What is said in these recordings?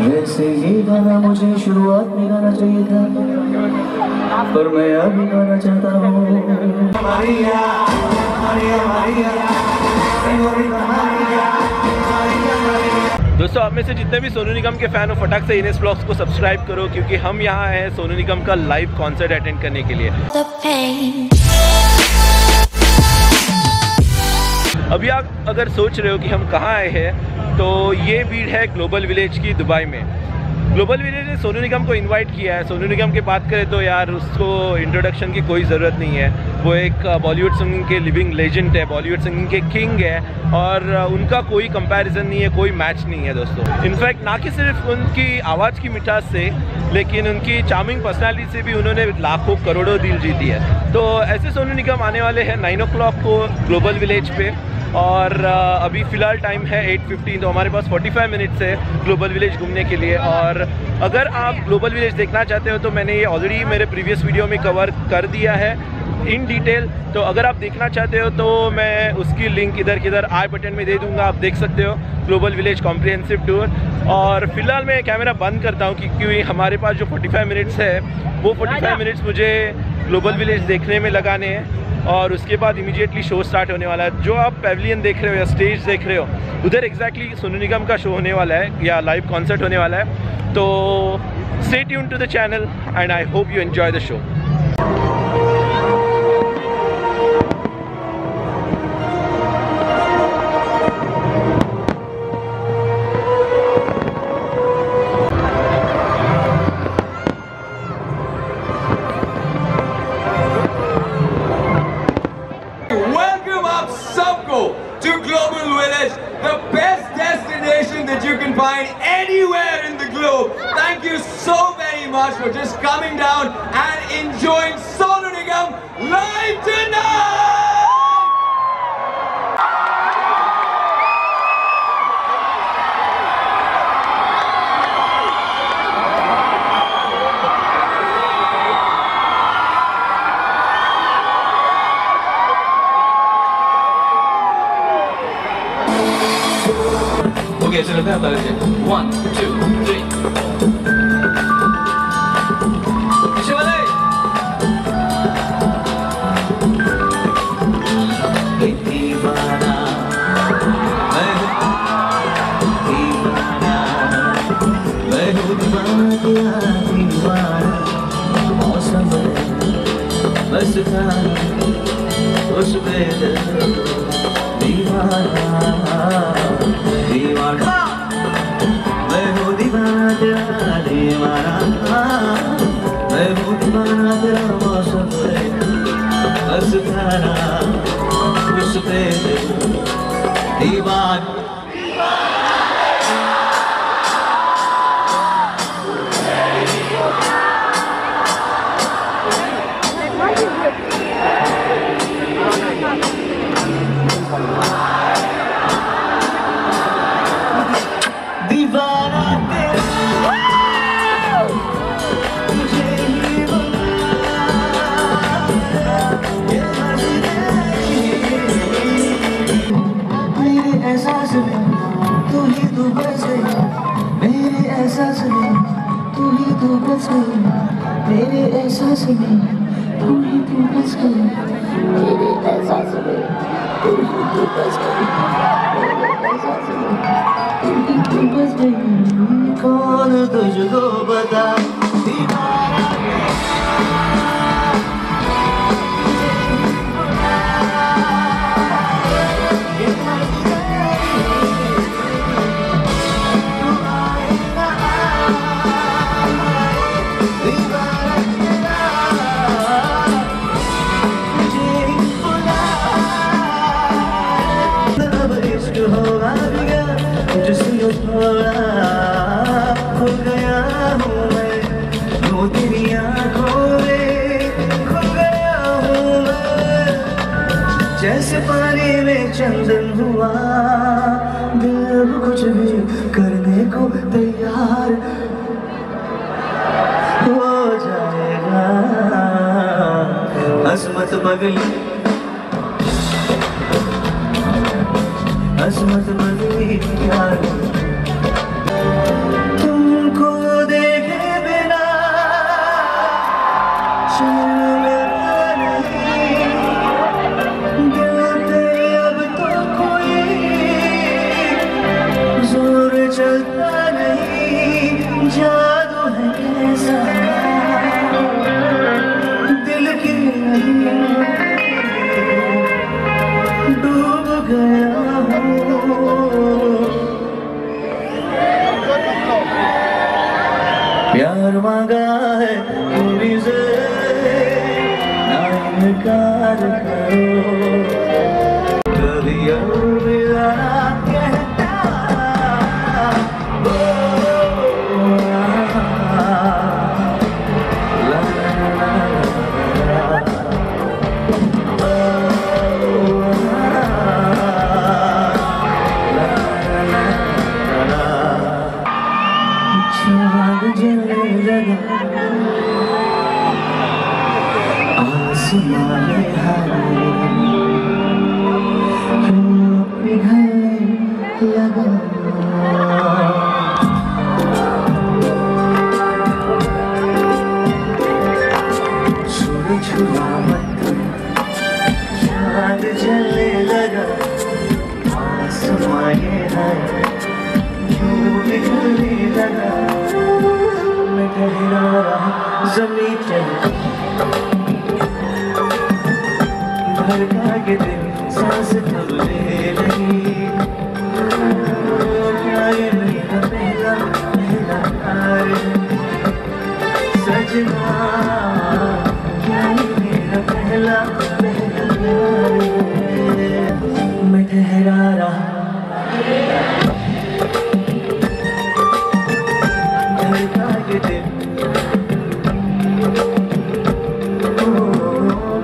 वैसे ये गाना मुझे शुरुआत में गाना चाहिए था, पर मैं अभी गाना चाहता हूँ। दोस्तों, आप में से जितने भी सोनू निगम के फैन हो, फटाक से इनेस ब्लॉग्स को सब्सक्राइब करो, क्योंकि हम यहाँ आए हैं सोनू निगम का लाइव कॉन्सर्ट अटेंड करने के लिए। अभी आप अगर सोच रहे हो कि हम कहाँ आए हैं, तो ये भीड़ है ग्लोबल विलेज की, दुबई में। ग्लोबल विलेज ने सोनू निगम को इनवाइट किया है। सोनू निगम की बात करें तो यार उसको इंट्रोडक्शन की कोई ज़रूरत नहीं है। वो एक बॉलीवुड सिंगिंग के लिविंग लेजेंड है, बॉलीवुड सिंगिंग के किंग है, और उनका कोई कंपैरिजन नहीं है, कोई मैच नहीं है दोस्तों। इनफैक्ट ना कि सिर्फ उनकी आवाज़ की मिठास से, लेकिन उनकी चार्मिंग पर्सनालिटी से भी उन्होंने लाखों करोड़ों दिल जीती है। तो ऐसे सोनू निगम आने वाले हैं 9 o'clock को ग्लोबल विलेज पे, और अभी फ़िलहाल टाइम है 8:15, तो हमारे पास 45 मिनट्स है ग्लोबल विलेज घूमने के लिए। और अगर आप ग्लोबल विलेज देखना चाहते हो तो मैंने ये ऑलरेडी मेरे प्रीवियस वीडियो में कवर कर दिया है इन डिटेल। तो अगर आप देखना चाहते हो तो मैं उसकी लिंक इधर किधर आई बटन में दे दूंगा, आप देख सकते हो ग्लोबल विलेज कॉम्प्रिहेंसिव टूर। और फिलहाल मैं कैमरा बंद करता हूँ, क्योंकि हमारे पास जो 45 मिनट्स है वो 45 मिनट्स मुझे ग्लोबल विलेज देखने में लगाने हैं, और उसके बाद इमीडिएटली शो स्टार्ट होने वाला है। जो आप पैविलियन देख रहे हो या स्टेज देख रहे हो, उधर एग्जैक्टली सोनू निगम का शो होने वाला है या लाइव कॉन्सर्ट होने वाला है। तो stay tuned to the channel and I hope you enjoy the show. To Global Village, the best destination that you can find anywhere in the globe. Thank you so very much for just coming down and enjoying Sonu Nigam live tonight! Okay, so let's start again. 1, 2, 3. Shivale! दीवाना मैं हूँ दीवाना, दीवाना मौसम बस था उस पे दीवाना, दीवाना मैं हूँ दीवाना तेरा, दीवाना मैं हूँ दीवाना तेरा, मौसम बस था उस पे दीवाना। तू ही तू बस गई मेरे एहसास में, तू ही तू बस गई मेरे एहसास में, तू ही तू बस गई मेरे एहसास में, तू ही तू बस गई मेरे एहसास में, तू ही तू बस गई। कौन तुझको बता दीवाना खो गया हूँ मैं, वो तेरी आँखों में खो गया हूँ मैं, जैसे पानी में चंदन हुआ, दिल अब कुछ भी करने को तैयार हो जाएगा। हसमत बगली, हसमत बगली यार, तुम जादू है कैसा दिल के डूब गया हूँ। प्यार मांगा है पूरी से ना इनकार करो, कभी अलविदा कहता जलने लगा आसमां में पिघलने लगा। छुरा छुरा मत चाँद जलने लगा आसमां क्यों पिघलने लगा। मैं ठहरा रहा ज़मीं धड़का के दिल सांस कब ले लगी। क्या ये मेरा पहला प्यार सजना, क्या ये मेरा पहला प्यार। मैं ठहरा रहा धड़का के दिल,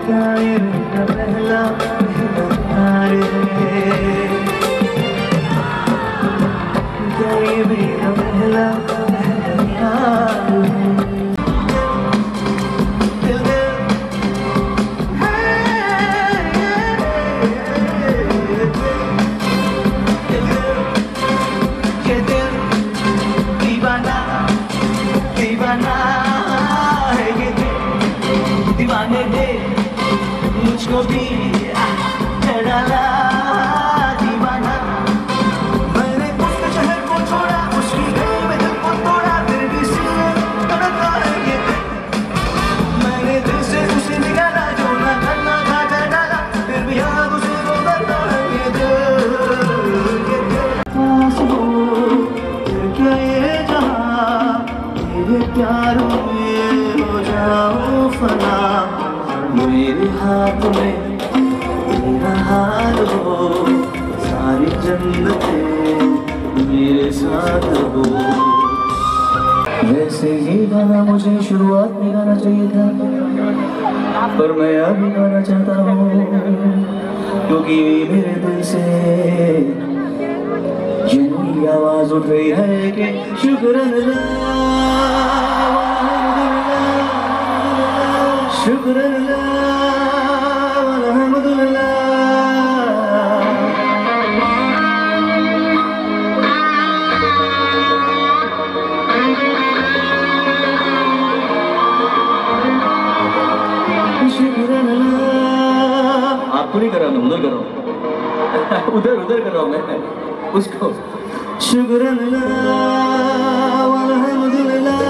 क्या ये मेरा पहला प्यार है, क्या ये मेरा पहला प्यार है। दीवाने दे मुझको भी डाला दीवाना। मैंने उसके शहर को छोड़ा, उसकी गली में दिल को तोड़ा, फिर भी सीने धड़का है ये। मैंने दिल से उसे निकाला जो ना करना था कर डाला, फिर भी याद उसे को करता है ये दिल। पास हो फिर क्या ये जहाँ तेरे प्यार में हो जाओ फना। मेरे हाथ में तेरा हाथ हो, सारी जन्नतें मेरे साथ हो। वैसे ये गाना मुझे शुरुआत में गाना चाहिए था, पर मैं अभी गाना चाहता हूँ क्योंकि मेरे दिल से ये आवाज उठ रही है कि शुक्राना शुक्राना अल्हम्दुलिल्लाह। शुक्राना आपको नहीं कर रहा, मैं उधर कर रहा हूँ, उधर कर रहा हूँ मैं उसको। शुक्राना अल्हम्दुलिल्लाह।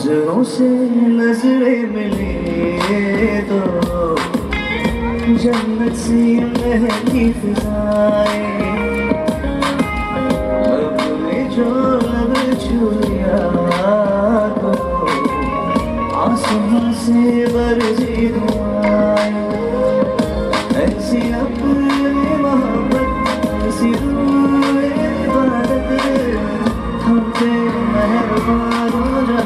नजरों से नजरें मिले तो जन्नत सी महकी फिजाएं, अपने जो लब छू लिया तो आसमां से बरसी दुआएं। ऐसी अपनी मोहब्बत ऐसी रूह इबादत हम पे मेहरबान हो जा।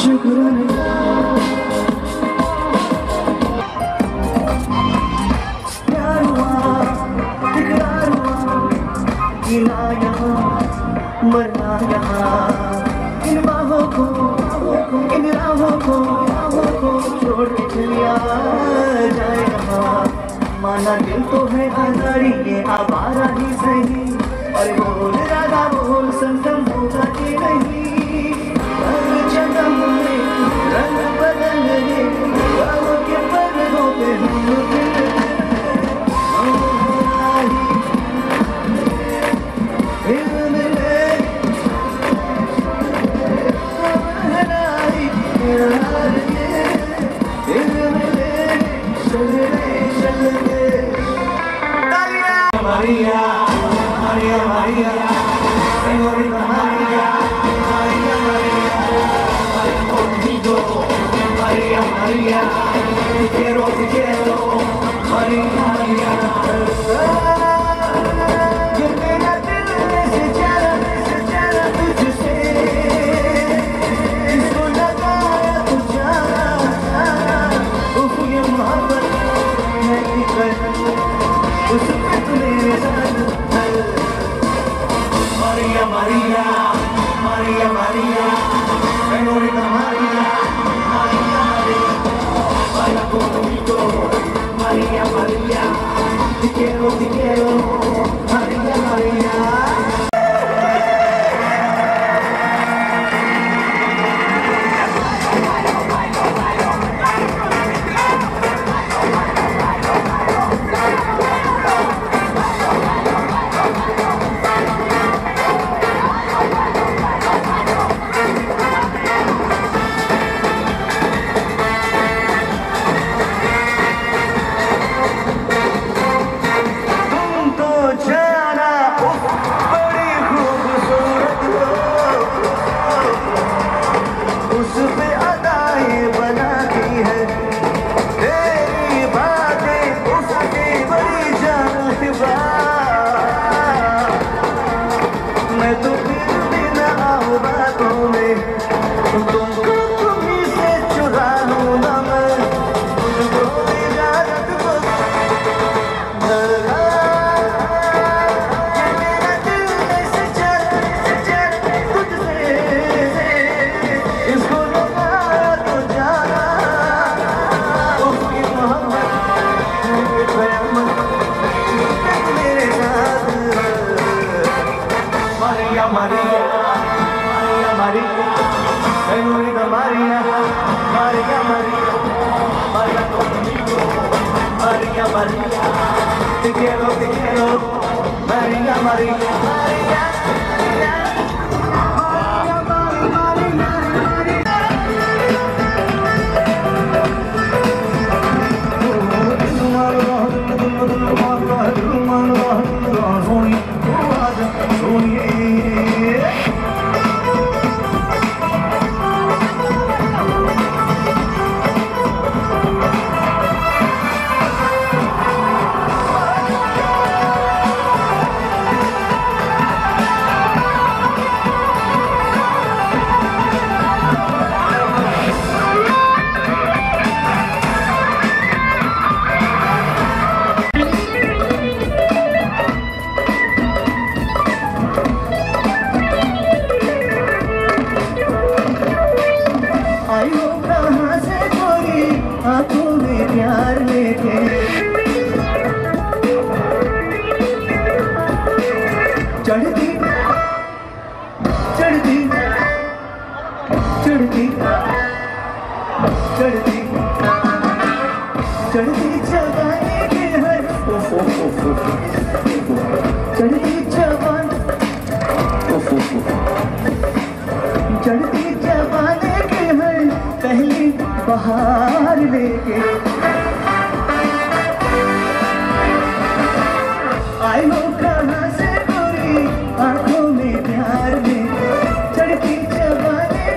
शुक्राना प्यार हुआ इकरार हुआ, जीना यहाँ मरना यहाँ, इन बाहों को इन राहों को छोड़ के चलिया जाए यहाँ। माना दिल तो है आजारी ये आवारा ही सही, अरे बोल राधा बोल संगम होगा कि नहीं। जन्म में रंग बदलने बाहों के पर्दों पे हम मिले Señorita María, María, María, vaya conmigo, María, María, te quiero, María, María. ये मेरा दिल बेचारा तुझसे, इसको लगाया तो जाना, उफ ये मोहब्बत है कि कर, उस पे तू मेरे साथ चल। María, María, María, María, Señorita María, María, María, baila conmigo, María, María, te quiero, María, María. Señorita María, María, María, baila conmigo, María, María, te quiero, María, María, María, चढ़ती जवानी के हर चढ़ती जवानी के हर पहली बहार लेके आई हो कहाँ से गोरी आंखों में प्यार लेके चढ़ती जवानी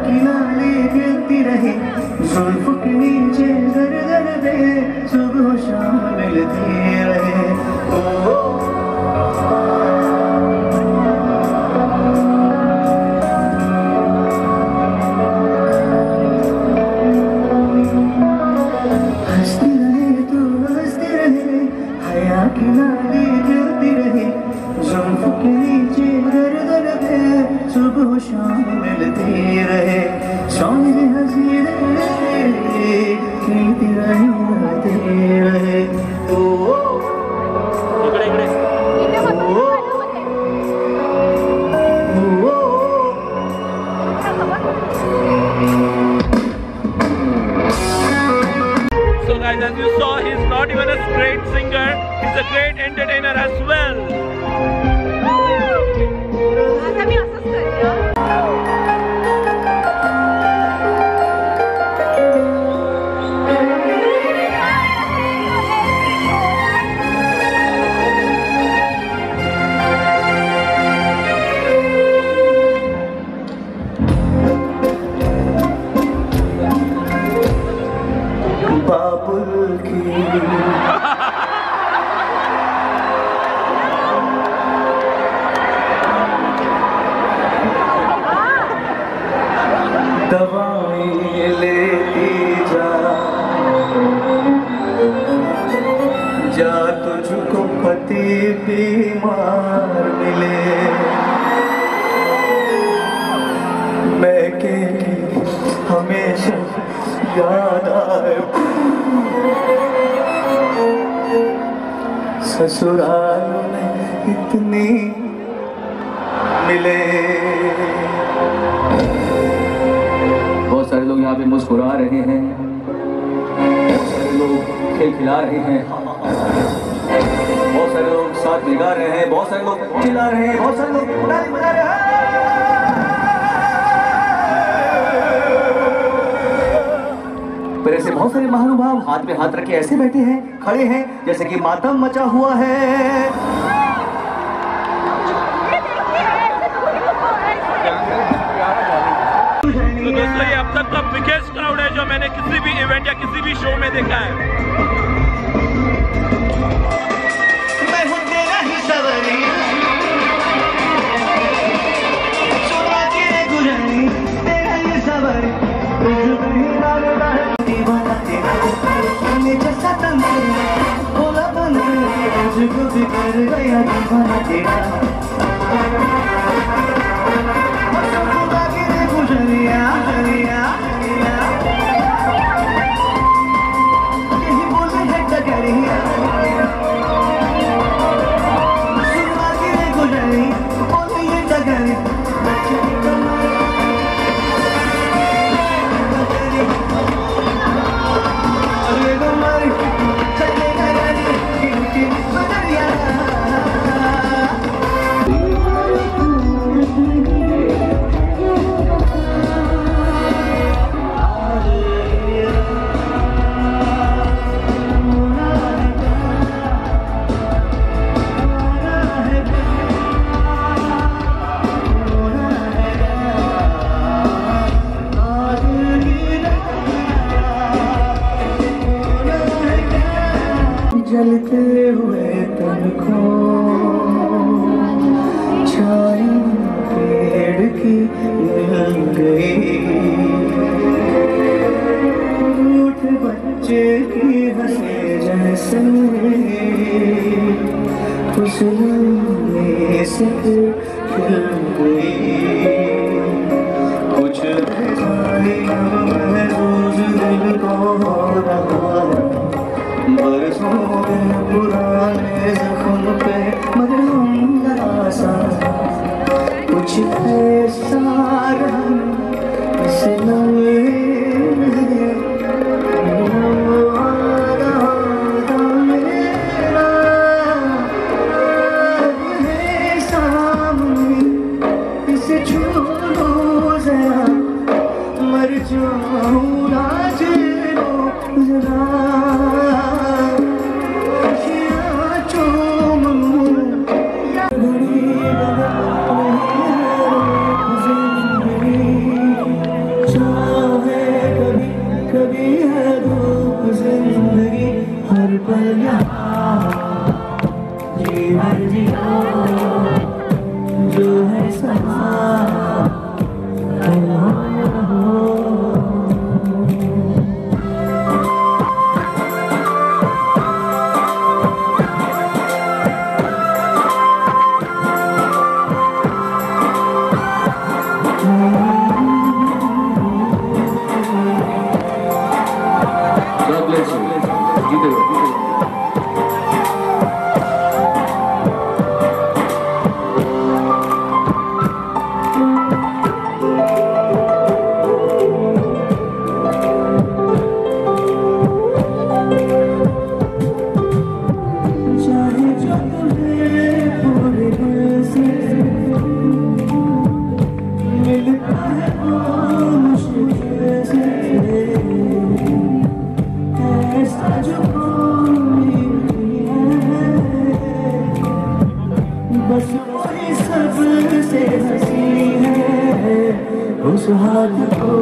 की नाली गिरती रहे जुल्फ के नीचे दर दर दे सुबह शाम मिलती रहे हंसती रहे तू हंसती रहे हया की नाली गिरती रहे जुल्फ के नीचे दर दर दे सुबह शाम मिलती रहे शाम हसीने खेलती रहे ओ So guys, as you saw, he's not even a great singer, he's a great entertainer as well. हमेशा याद आए। ससुराल में इतनी मिले। बहुत सारे लोग यहाँ पे मुस्कुरा रहे हैं, बहुत सारे लोग खिलखिला रहे हैं, बहुत सारे लोग साथ में गा रहे हैं, बहुत सारे लोग चिल्ला रहे हैं, बहुत सारे लोग ताली बजा रहे हैं। पर ऐसे बहुत सारे महानुभाव हाथ में हाथ रखे ऐसे बैठे हैं, खड़े हैं जैसे कि मातम मचा हुआ है। तो दोस्तों ये अब तक का बिगेस्ट क्राउड है जो मैंने किसी भी इवेंट या किसी भी शो में देखा है। मैं हूँ तेरा ही सवरी, सुना के गुजरी तेरा ही सवरी, दीवाना तेरा जैसा तंग भोला बन मुझको बिगड़ गया दीवाना तेरा। गुजरिया गुजरिया यही बोले है डगरिया, सुनवा के गुजरी बोले ये डगरी। जलते हुए तन को छाई पेड़ की मिल गई, रूठ बच्चे की हंसे जैसे फुसलने से खिल गई। कुछ महसूस दिल को हो रहा है, बरसों में पुराने जख्म पे मरहम सा कुछ ऐसा इस लम्हे मेरा है सामने, इसे छू लो जरा, मर जाऊं आज लो जरा। कभी है धूप जिंदगी हर पल जीवन जियो जो है समा। बस कोई सबसे हंसी है उस हाथ को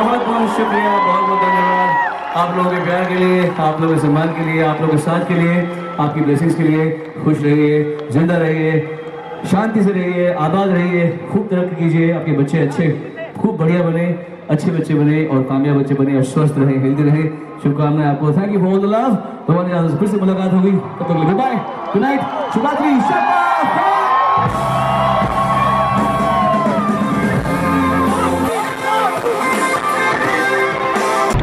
बहुत बहुत शुक्रिया, बहुत बहुत धन्यवाद आप लोगों के प्यार के लिए, आप लोगों के सम्मान के लिए, आप लोगों के साथ के लिए, आपकी ब्लेसिंग्स के लिए। खुश रहिए, जिंदा रहिए, शांति से रहिए, आबाद रहिए, खूब तरक्की कीजिए, आपके बच्चे अच्छे खूब बढ़िया बने, अच्छे बच्चे बने और कामयाब बच्चे बने और स्वस्थ रहे, हेल्दी रहे। शुभकामनाएं आपको। Thank you for all the love. दोबारा फिर से मुलाकात होगी, तब तक गुड बाय, गुड नाइट, शुभ रात्रि।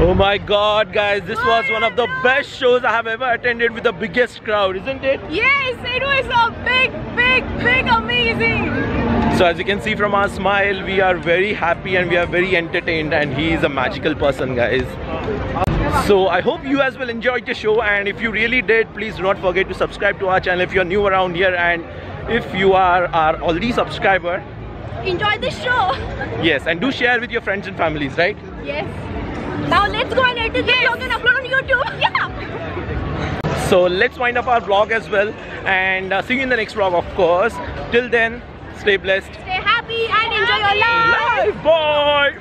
Oh my god, guys, this was one of the best shows I have ever attended with the biggest crowd, isn't it? Yes, it was a big amazing. So as you can see from our smile, we are very happy and we are very entertained, and he is a magical person, guys. So I hope you as well enjoyed the show, and if you really did, please do not forget to subscribe to our channel if you are new around here, and if you are our already subscriber, Enjoy the show. yes, and do share with your friends and families, right? Yes. Now let's go and edit the vlog and upload on YouTube. Yeah. So let's wind up our vlog as well, and see you in the next vlog, of course. Till then, stay blessed. Stay happy and enjoy your life. Bye.